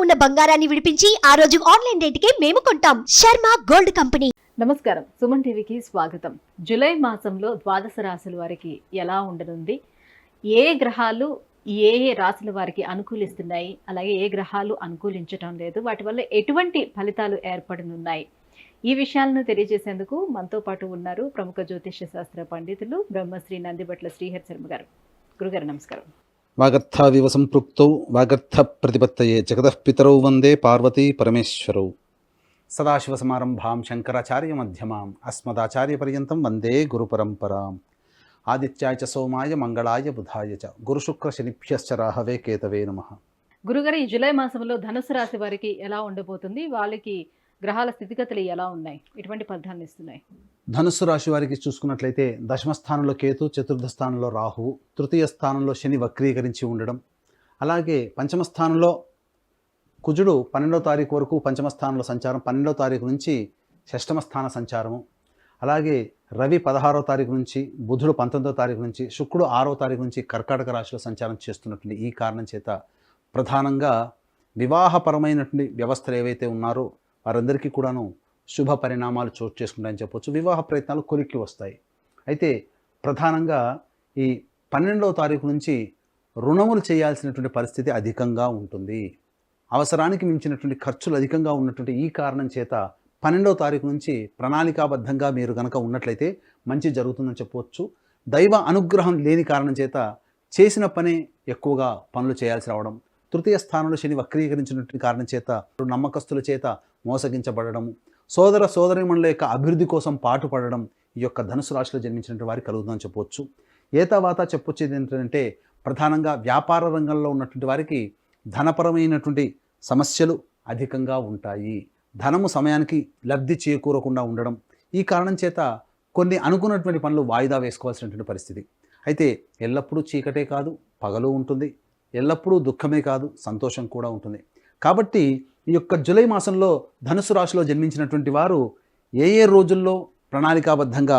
ఉన్న బంగారాన్ని విడిపించి ఆ రోజు ఆన్లైన్ రేటుకే మేము కొంటాం. Sharma gold company. నమస్కారం, సుమన్ టీవీకి స్వాగతం. జూలై మాసంలో ద్వాదశ రాశుల వారికి ఎలా ఉండనుంది, ఏ గ్రహాలు ఏ రాశుల వారికి అనుకూలిస్తున్నాయి, అలాగే ఏ గ్రహాలు అనుకూలించటం లేదు, వాటి వల్ల ఎటువంటి ఫలితాలు ఏర్పడనున్నాయి, ఈ విషయాలను తెలియజేసేందుకు మనతో పాటు ఉన్నారు ప్రముఖ జ్యోతిష్య శాస్త్ర పండితులు బ్రహ్మశ్రీ నందిబట్ల శ్రీహరి శర్మ గారు. గురుగారు నమస్కారం. వాగర్థావివ సంపృక్తౌ వాగర్థ ప్రతిపత్తయే జగతః పితరౌ వందే పార్వతీ పరమేశ్వరౌ. సదాశివసమారంభాం శంకరాచార్య మధ్యమాం అస్మదాచార్య పర్యంతం వందే గురుపరంపరాం. ఆదిత్యాయ చ సోమాయ మంగళాయ బుధాయ చ గురుశుక్ర శనిభ్యశ్చ రాహవే కేతవే నమః. గురుగారు, ఈ జూలై మాసంలో ధనుసు రాశి వారికి ఎలా ఉండబోతుంది, వాళ్ళకి గ్రహాల స్థితిగతులు ఎలా ఉన్నాయి, ఎటువంటి ఫలితాలను ఇస్తున్నాయి? ధనుస్సు రాశి వారికి చూసుకున్నట్లయితే దశమ స్థానంలో కేతు, చతుర్థ స్థానంలో రాహువు, తృతీయ స్థానంలో శని వక్రీకరించి ఉండడం, అలాగే పంచమ స్థానంలో కుజుడు 12వ తారీఖు వరకు పంచమ స్థానంలో సంచారం, 12వ తారీఖు నుంచి షష్టమ స్థాన సంచారము, అలాగే రవి 16వ తారీఖు నుంచి, బుధుడు 19వ తారీఖు నుంచి, శుక్రుడు 6వ తారీఖు నుంచి కర్కాటక రాశిలో సంచారం చేస్తున్నటువంటి ఈ కారణం చేత ప్రధానంగా వివాహపరమైనటువంటి వ్యవస్థలు ఏవైతే ఉన్నారో వారందరికీ కూడాను శుభ పరిణామాలు చోటు చేసుకుంటాయని చెప్పొచ్చు. వివాహ ప్రయత్నాలు కొలిక్కి వస్తాయి. అయితే ప్రధానంగా ఈ 12వ తారీఖు నుంచి రుణములు చేయాల్సినటువంటి పరిస్థితి అధికంగా ఉంటుంది. అవసరానికి మించినటువంటి ఖర్చులు అధికంగా ఉన్నటువంటి ఈ కారణం చేత 12వ తారీఖు నుంచి ప్రణాళికాబద్ధంగా మీరు కనుక ఉన్నట్లయితే మంచి జరుగుతుందని చెప్పవచ్చు. దైవ అనుగ్రహం లేని కారణం చేత చేసిన పనే ఎక్కువగా పనులు చేయాల్సి రావడం, తృతీయ స్థానంలో శని వక్రీకరించినటువంటి కారణం చేత నమ్మకస్తుల చేత మోసగించబడము, సోదర సోదరీమణుల యొక్క అభివృద్ధి కోసం పాటుపడడం ఈ యొక్క ధనుసు రాశిలో జన్మించినటువంటి వారికి కలుగుతుందని చెప్పవచ్చు. ఏతావాత చెప్పొచ్చేది ఏంటంటే ప్రధానంగా వ్యాపార రంగంలో ఉన్నటువంటి వారికి ధనపరమైనటువంటి సమస్యలు అధికంగా ఉంటాయి. ధనము సమయానికి లబ్ధి చేకూరకుండా ఉండడం, ఈ కారణం చేత కొన్ని అనుకున్నటువంటి పనులు వాయిదా వేసుకోవాల్సినటువంటి పరిస్థితి. అయితే ఎల్లప్పుడూ చీకటే కాదు, పగలు ఉంటుంది, ఎల్లప్పుడూ దుఃఖమే కాదు, సంతోషం కూడా ఉంటుంది. కాబట్టి ఈ యొక్క జూలై మాసంలో ధనుసు రాశిలో జన్మించినటువంటి వారు ఏ ఏ రోజుల్లో ప్రణాళికాబద్ధంగా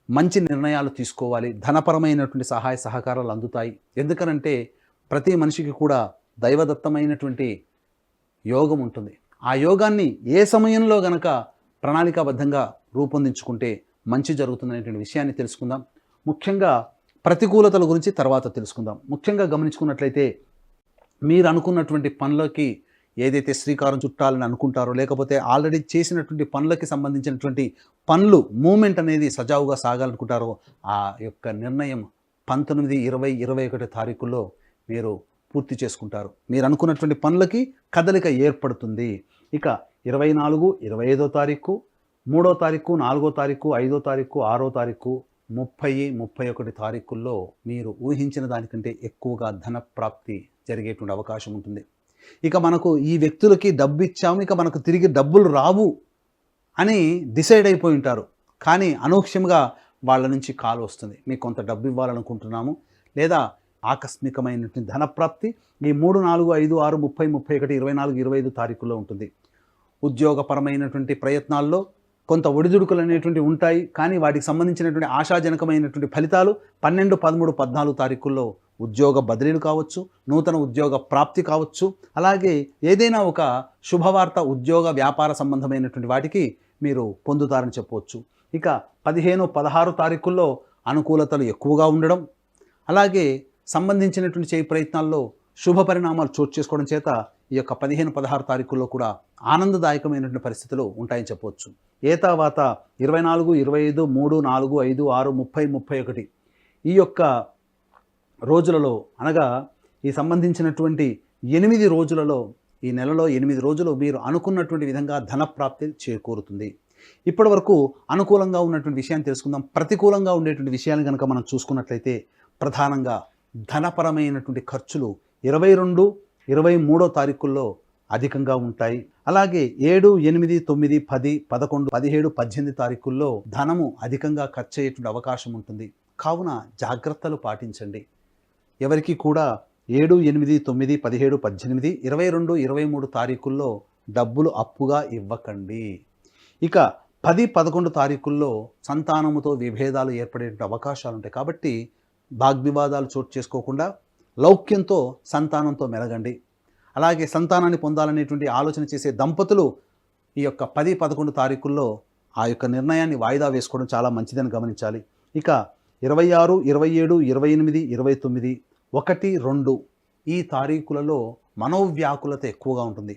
మంచి నిర్ణయాలు తీసుకోవాలి, ధనపరమైనటువంటి సహాయ సహకారాలు అందుతాయి. ఎందుకనంటే ప్రతి మనిషికి కూడా దైవదత్తమైనటువంటి యోగం ఉంటుంది. ఆ యోగాన్ని ఏ సమయంలో గనక ప్రణాళికాబద్ధంగా రూపొందించుకుంటే మంచి జరుగుతుందనేటువంటి విషయాన్ని తెలుసుకుందాం. ముఖ్యంగా ప్రతికూలతల గురించి తర్వాత తెలుసుకుందాం. ముఖ్యంగా గమనించుకున్నట్లయితే మీరు అనుకున్నటువంటి పనులకి ఏదైతే శ్రీకారం చుట్టాలని అనుకుంటారో, లేకపోతే ఆల్రెడీ చేసినటువంటి పనులకి సంబంధించినటువంటి పనులు మూమెంట్ అనేది సజావుగా సాగాలనుకుంటారో ఆ యొక్క నిర్ణయం 19, 20, 21 తారీఖుల్లో మీరు పూర్తి చేసుకుంటారు. మీరు అనుకున్నటువంటి పనులకి కదలిక ఏర్పడుతుంది. ఇక 24, 25వ తారీఖు, 3వ తారీఖు, 4వ తారీఖు, 5వ తారీఖు, 6వ తారీఖు, 30, 31 తారీఖుల్లో మీరు ఊహించిన దానికంటే ఎక్కువగా ధన ప్రాప్తి జరిగేటువంటి అవకాశం ఉంటుంది. ఇక మనకు ఈ వ్యక్తులకి డబ్బు ఇచ్చాము, ఇక మనకు తిరిగి డబ్బులు రావు అని డిసైడ్ అయిపోయి ఉంటారు. కానీ అనూహ్యంగా వాళ్ళ నుంచి కాల్ వస్తుంది, మీకు కొంత డబ్బు ఇవ్వాలనుకుంటున్నాము, లేదా ఆకస్మికమైనటువంటి ధనప్రాప్తి ఈ 3, 4, 5, 6, 30, 31, 24, 25 తారీఖుల్లో ఉంటుంది. ఉద్యోగపరమైనటువంటి ప్రయత్నాల్లో కొంత ఒడిదుడుకులు అనేటువంటి ఉంటాయి. కానీ వాటికి సంబంధించినటువంటి ఆశాజనకమైనటువంటి ఫలితాలు 12, 13, 14 తారీఖుల్లో ఉద్యోగ బదిలీలు కావచ్చు, నూతన ఉద్యోగ ప్రాప్తి కావచ్చు, అలాగే ఏదైనా ఒక శుభవార్త ఉద్యోగ వ్యాపార సంబంధమైనటువంటి వాటికి మీరు పొందుతారని చెప్పవచ్చు. ఇక 15, 16 తారీఖుల్లో అనుకూలతలు ఎక్కువగా ఉండడం, అలాగే సంబంధించినటువంటి చేయి ప్రయత్నాల్లో శుభ పరిణామాలు చోటు చేసుకోవడం చేత ఈ యొక్క 15, 16 తారీఖుల్లో కూడా ఆనందదాయకమైనటువంటి పరిస్థితులు ఉంటాయని చెప్పవచ్చు. ఏతావాత 24, 25, 3, 4, 5, 6, 30, 31 ఈ యొక్క రోజులలో, అనగా ఈ సంబంధించినటువంటి 8 రోజులలో, ఈ నెలలో 8 రోజులు మీరు అనుకున్నటువంటి విధంగా ధనప్రాప్తి చేకూరుతుంది. ఇప్పటి వరకు అనుకూలంగా ఉన్నటువంటి విషయాన్ని తెలుసుకుందాం. ప్రతికూలంగా ఉండేటువంటి విషయాన్ని కనుక మనం చూసుకున్నట్లయితే ప్రధానంగా ధనపరమైనటువంటి ఖర్చులు 22, 23 తారీఖుల్లో అధికంగా ఉంటాయి. అలాగే 7, 8, 9, 10, 11, 17, 18 తారీఖుల్లో ధనము అధికంగా ఖర్చు అయ్యేటువంటి అవకాశం ఉంటుంది. కావున జాగ్రత్తలు పాటించండి. ఎవరికి కూడా 7, 8, 9, 17, 18, 22, 23 తారీఖుల్లో డబ్బులు అప్పుగా ఇవ్వకండి. ఇక 10, 11 తారీఖుల్లో సంతానముతో విభేదాలు ఏర్పడే అవకాశాలు ఉంటాయి. కాబట్టి వాగ్వివాదాలు చోటు చేసుకోకుండా లౌక్యంతో సంతానంతో మెలగండి. అలాగే సంతానాన్ని పొందాలనేటువంటి ఆలోచన చేసే దంపతులు ఈ యొక్క 10, 11 తారీఖుల్లో ఆ యొక్క నిర్ణయాన్ని వాయిదా వేసుకోవడం చాలా మంచిదని గమనించాలి. ఇక 26, 27, 28, 29, 1, 2 ఈ తారీఖులలో మనోవ్యాకులత ఎక్కువగా ఉంటుంది.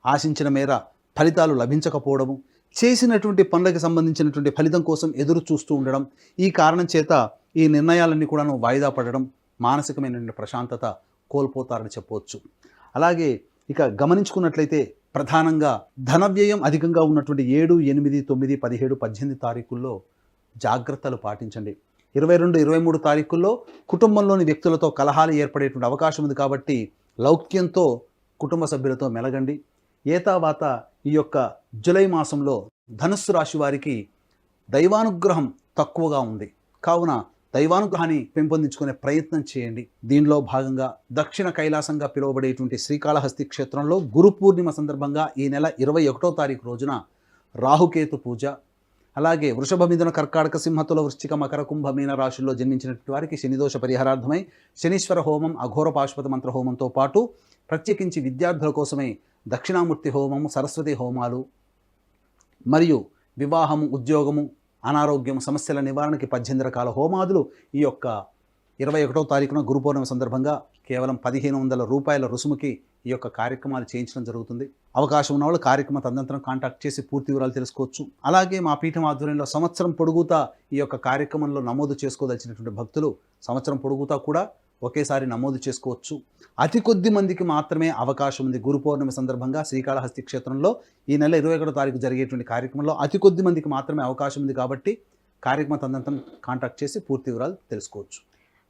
ఆశించిన మేర ఫలితాలు లభించకపోవడము, చేసినటువంటి పనులకు సంబంధించినటువంటి ఫలితం కోసం ఎదురు చూస్తూ ఉండడం, ఈ కారణం చేత ఈ నిర్ణయాలన్నీ కూడాను వాయిదా పడడం, మానసికమైనటువంటి ప్రశాంతత కోల్పోతారని చెప్పవచ్చు. అలాగే ఇక గమనించుకున్నట్లయితే ప్రధానంగా ధన వ్యయం అధికంగా ఉన్నటువంటి 7, 8, 9, 17, 18 తారీఖుల్లో జాగ్రత్తలు పాటించండి. 22, 23 తారీఖుల్లో కుటుంబంలోని వ్యక్తులతో కలహాలు ఏర్పడేటువంటి అవకాశం ఉంది కాబట్టి లౌక్యంతో కుటుంబ సభ్యులతో మెలగండి. ఏతావాత ఈ యొక్క జూలై మాసంలో ధనుస్సు రాశి వారికి దైవానుగ్రహం తక్కువగా ఉంది కావున దైవానుగ్రహాన్ని పెంపొందించుకునే ప్రయత్నం చేయండి. దీనిలో భాగంగా దక్షిణ కైలాసంగా పిలువబడేటువంటి శ్రీకాళహస్తి క్షేత్రంలో గురు పూర్ణిమ సందర్భంగా ఈ నెల 21వ తారీఖు రోజున రాహుకేతు పూజ, అలాగే వృషభ మిథున కర్కాటక సింహతుల వృశ్చిక మకర కుంభ మీన రాశుల్లో జన్మించినటువంటి వారికి శనిదోష పరిహారార్థమై శనీశ్వర హోమం, అఘోర పాశుపత మంత్ర హోమంతో పాటు ప్రత్యేకించి విద్యార్థుల కోసమై దక్షిణామూర్తి హోమము, సరస్వతి హోమాలు మరియు వివాహము, ఉద్యోగము, అనారోగ్యం సమస్యల నివారణకి 18 రకాల హోమాదులు ఈ యొక్క 21వ తారీఖున గురు పౌర్ణమి సందర్భంగా కేవలం 1500 రూపాయల రుసుముకి ఈ యొక్క కార్యక్రమాలు చేయించడం జరుగుతుంది. అవకాశం ఉన్న వాళ్ళు కార్యక్రమ తదనంతరం కాంటాక్ట్ చేసి పూర్తి వివరాలు తెలుసుకోవచ్చు. అలాగే మా పీఠం ఆధ్వర్యంలో సంవత్సరం పొడుగుతా ఈ యొక్క కార్యక్రమంలో నమోదు చేసుకోదలిచినటువంటి భక్తులు సంవత్సరం పొడుగుతా కూడా ఒకేసారి నమోదు చేసుకోవచ్చు. అతి కొద్ది మందికి మాత్రమే అవకాశం ఉంది. గురు పౌర్ణమి సందర్భంగా శ్రీకాళహస్తి క్షేత్రంలో ఈ నెల 21వ తారీఖు జరిగేటువంటి కార్యక్రమంలో అతి కొద్ది మందికి మాత్రమే అవకాశం ఉంది కాబట్టి కార్యక్రమ తదనంతరం కాంటాక్ట్ చేసి పూర్తి వివరాలు తెలుసుకోవచ్చు.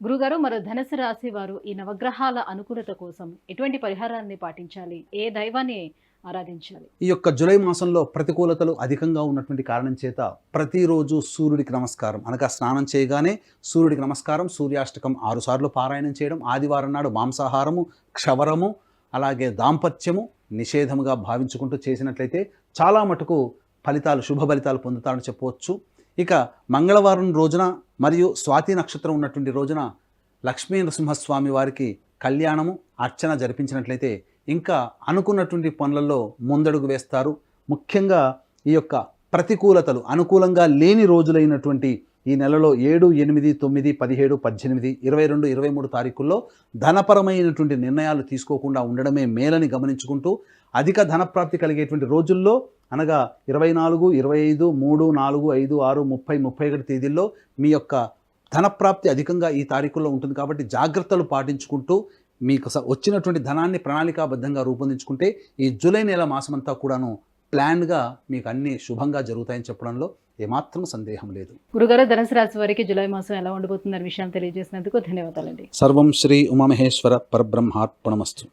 గురుగారు, మరి ధనుసు రాశి వారు ఈ నవగ్రహాల అనుకూలత కోసం ఎటువంటి పరిహారాన్ని పాటించాలి? ఏ దైవాన్ని ఆరాధించాలి? ఈ యొక్క జూలై మాసంలో ప్రతికూలతలు అధికంగా ఉన్నటువంటి కారణం చేత ప్రతిరోజు సూర్యుడికి నమస్కారం అనగా స్నానం చేయగానే సూర్యుడికి నమస్కారం, సూర్యాష్టకం 6 సార్లు పారాయణం చేయడం, ఆదివారం నాడు మాంసాహారము, క్షవరము, అలాగే దాంపత్యము నిషేధముగా భావించుకుంటూ చేసినట్లయితే చాలా మటుకు శుభ ఫలితాలు పొందుతారని చెప్పవచ్చు. ఇక మంగళవారం రోజున మరియు స్వాతి నక్షత్రం ఉన్నటువంటి రోజున లక్ష్మీ నరసింహస్వామి వారికి కళ్యాణము, అర్చన జరిపించినట్లయితే ఇంకా అనుకున్నటువంటి పనులలో ముందడుగు వేస్తారు. ముఖ్యంగా ఈ యొక్క ప్రతికూలతలు అనుకూలంగా లేని రోజులైనటువంటి ఈ నెలలో 7, 8, 9, 17, 18, 22, 23 తారీఖుల్లో ధనపరమైనటువంటి నిర్ణయాలు తీసుకోకుండా ఉండడమే మేలని గమనించుకుంటూ అధిక ధనప్రాప్తి కలిగేటువంటి రోజుల్లో అనగా 24, 25, 3, 4, 5, 6, 30, 31 తేదీల్లో మీ యొక్క ధనప్రాప్తి అధికంగా ఈ తారీఖుల్లో ఉంటుంది కాబట్టి జాగ్రత్తలు పాటించుకుంటూ మీకు వచ్చినటువంటి ధనాన్ని ప్రణాళికాబద్ధంగా రూపొందించుకుంటే ఈ జూలై నెల మాసమంతా కూడాను ప్లాన్గా మీకు అన్ని శుభంగా జరుగుతాయని చెప్పడంలో ఏమాత్రం సందేహం లేదు. గురుగారు, ధనుసు రాశి వారికి జూలై మాసం ఎలా ఉండబోతుందనే విషయాన్ని తెలియజేసినందుకు ధన్యవాదాలండి. సర్వం శ్రీ ఉమామహేశ్వర పరబ్రహ్మార్పణమస్తు.